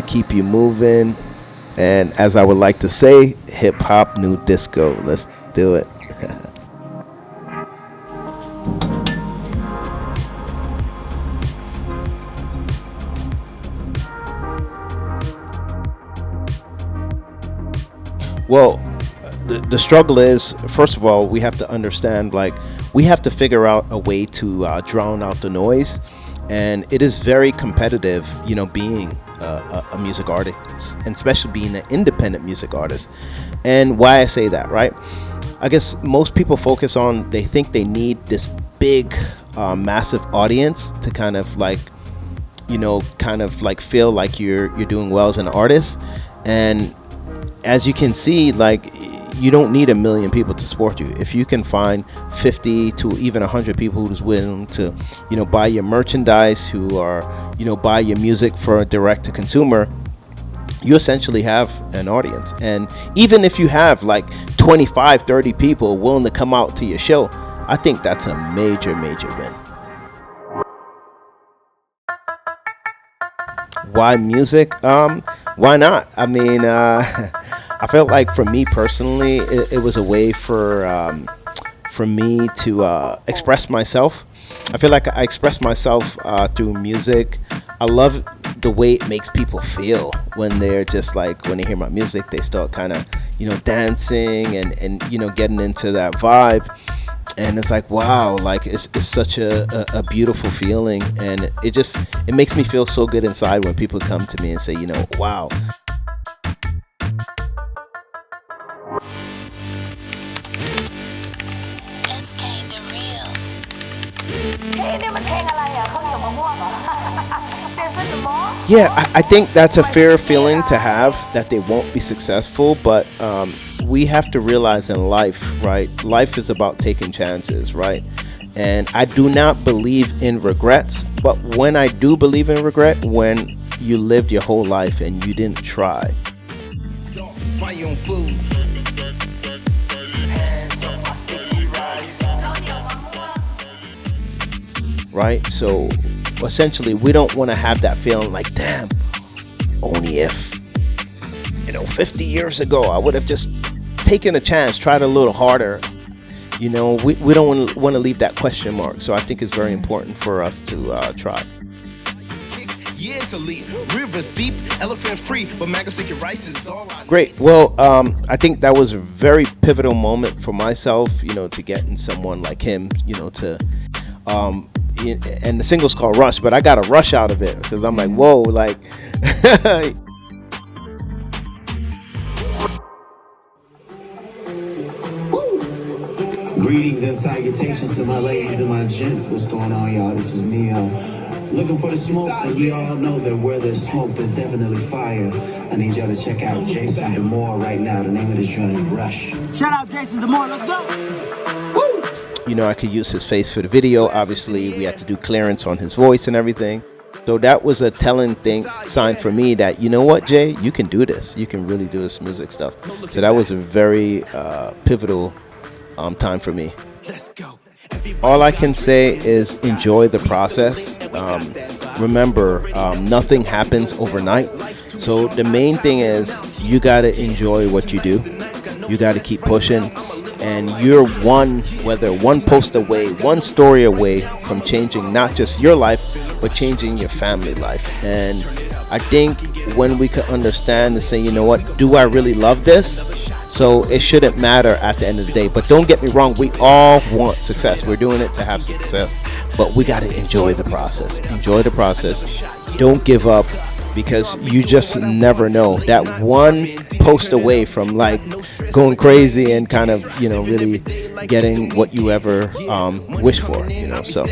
keep you moving. And as I would like to say, hip hop, new disco. Let's do it. Well, the struggle is, first of all, we have to understand, like, we have to figure out a way to drown out the noise. And it is very competitive, being a music artist, and especially being an independent music artist. And why I say that, right? I guess most people focus on, they think they need this big, massive audience to kind of like, feel like you're doing well as an artist. And as you can see, like, you don't need 1 million people to support you. If you can find 50 to even 100 people who's willing to, buy your merchandise, who are, buy your music for direct to consumer, you essentially have an audience. And even if you have like 25, 30 people willing to come out to your show, I think that's a major, major win. Why music? Why not? I mean, I felt like for me personally, it was a way for me to express myself. I feel like I express myself through music. I love the way it makes people feel when they're just like, when they hear my music, they start kind of, dancing and getting into that vibe. And it's like, wow, like it's such a beautiful feeling. And it makes me feel so good inside when people come to me and say, wow. Yeah, I think that's a fair feeling to have, that they won't be successful, but we have to realize in life, right? Life is about taking chances, right? And I do not believe in regrets, but when I do believe in regret, when you lived your whole life and you didn't try. Right? So essentially, we don't want to have that feeling like, damn, only if, 50 years ago, I would have just taken a chance, tried a little harder. We don't want to leave that question mark. So I think it's very important for us to try. Great. Well, I think that was a very pivotal moment for myself, to get in someone like him, to and the single's called Rush, but I got a rush out of it because I'm like, whoa, like Greetings and salutations to my ladies and my gents. What's going on, y'all? This is Neo. Looking for the smoke, because we all know that where there's smoke, there's definitely fire. I need y'all to check out Jason Dmore right now. The name of this joint is Rush. Shout out Jason Dmore, let's go! Woo! I could use his face for the video. Obviously, we had to do clearance on his voice and everything. So that was a telling sign for me that, you know what, Jay, you can do this. You can really do this music stuff. So that was a very pivotal time for me. All I can say is enjoy the process. Remember, nothing happens overnight. So the main thing is you got to enjoy what you do. You got to keep pushing. And you're one post away, one story away from changing not just your life, but changing your family life. And I think when we could understand and say, you know what, do I really love this? So it shouldn't matter at the end of the day. But don't get me wrong, we all want success. We're doing it to have success. But we got to enjoy the process. Enjoy the process. Don't give up, because you just never know. That one post away from like going crazy and kind of, really getting what you ever wish for, so.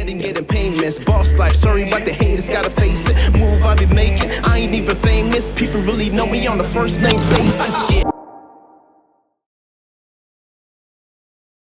Boss life, sorry about the haters, gotta face it. Move I be making, I ain't even famous. People really know me on the first name basis.